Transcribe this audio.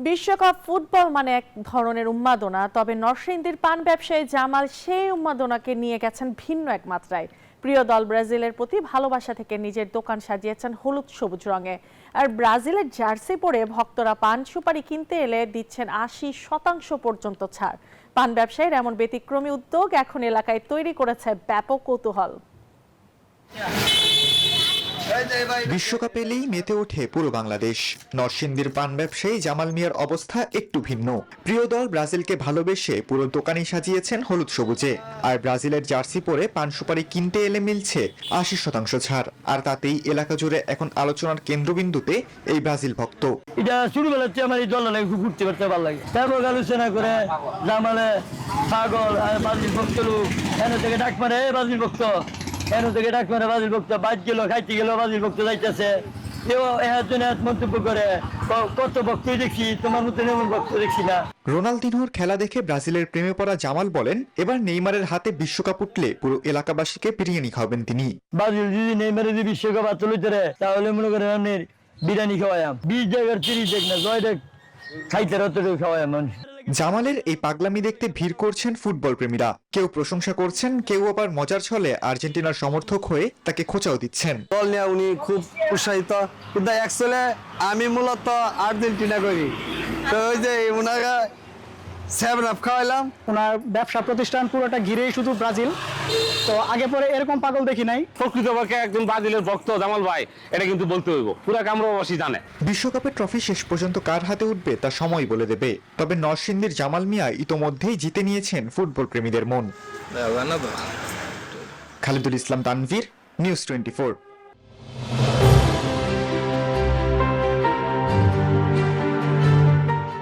বিশ্বকাপ ফুটবল মানে এক ধরনের উন্মাদনা, তবে নরসিংদীর পান ব্যবসায়ী জামাল সেই উন্মাদনাকে নিয়ে গেছেন ভিন্ন এক মাত্রায়। প্রিয় দল ব্রাজিলের প্রতি ভালোবাসা থেকে নিজের দোকান সাজিয়েছেন হলুদ সবুজ রঙে। আর ব্রাজিলের জার্সি পরে ভক্তরা পান সুপারি কিনতে এলে দিচ্ছেন ৮০% পর্যন্ত ছাড়। পান ব্যবসায়ীর এমন ব্যতিক্রমী উদ্যোগ এখন এলাকায় তৈরি করেছে ব্যাপক কৌতূহল। বিশ্বকাপ এলেই মেতে ওঠে পুরো বাংলাদেশ। নরসিংদীর পান ব্যবসায়ী জামাল মিয়ার অবস্থা একটু ভিন্ন। প্রিয় দল ব্রাজিলকে ভালোবেসে পুরো দোকানই সাজিয়েছেন হলুদ সবুজে। আর ব্রাজিলের জার্সি পরে পান সুপারি কিনতে এলে মিলছে ৮০% ছাড়। আর তাতেই এলাকা জুড়ে এখন আলোচনার কেন্দ্রবিন্দুতে এই ব্রাজিল ভক্ত। এটা ছোটবেলাতে আমার এই দল লাগে, খুব ঘুরতে পারতে ভালো লাগে। তারপর আলোচনা করে জামালে পাগল আর ব্রাজিল ভক্ত লোক এনে থেকে ডাক মারে ব্রাজিল ভক্ত, এনে থেকে ডাক মারে ব্রাজিল ভক্ত, বাদ গেল খাইতে গেল ব্রাজিল ভক্ত যাইতেছে। কেউ এর জন্য মন্তব্য করে কত ভক্তই দেখছি, তোমার মতো এমন ভক্ত দেখছি না। রোনালদিনোর খেলা দেখে ব্রাজিলের প্রেমে পড়া জামাল বলেন, এবার নেইমারের হাতে বিশ্বকাপ উঠলে পুরো এলাকাবাসীকে বিরিয়ানি খাওয়াবেন তিনি। ব্রাজিল যদি নেইমারে যদি বিশ্বকাপ হাতে লইতে রে, তাহলে মনে করেন আপনি বিরিয়ানি খাওয়াইম 20 জায়গার 30 দেখ না 6 দেখ খাইতে রতটুকু খাওয়াইম মানুষ। জামালের এই পাগলামি দেখতে ভিড় করছেন ফুটবল প্রেমীরা। কেউ প্রশংসা করছেন, কেউ আবার মজার ছলে আর্জেন্টিনার সমর্থক হয়ে তাকে খোঁচাও দিচ্ছেন। দল নিয়ে উনি খুব উৎসাহিত, কিন্তু অ্যাকচুয়ালি আমি মূলত আর্জেন্টিনা করি। তো ওই যে ওনারা 7 খাওয়াইলাম। ওনার ব্যবসা প্রতিষ্ঠান পুরোটা ঘিরেই শুধু ব্রাজিল। তো আগে পরে এরকম পাগল দেখি নাই। প্রকৃতপক্ষে একজন ব্রাজিলের ভক্ত জামাল ভাই, এটা কিন্তু বলতে হইব, পুরা কামরাবাসী জানে। বিশ্বকাপের ট্রফি শেষ পর্যন্ত কার হাতে উঠবে তা সময় বলে দেবে। তবে নরসিংদীর জামাল মিয়া ইতোমধ্যেই জিতে নিয়েছেন ফুটবল প্রেমীদের মন। খালিদুল ইসলাম তানভীর, নিউজ 24।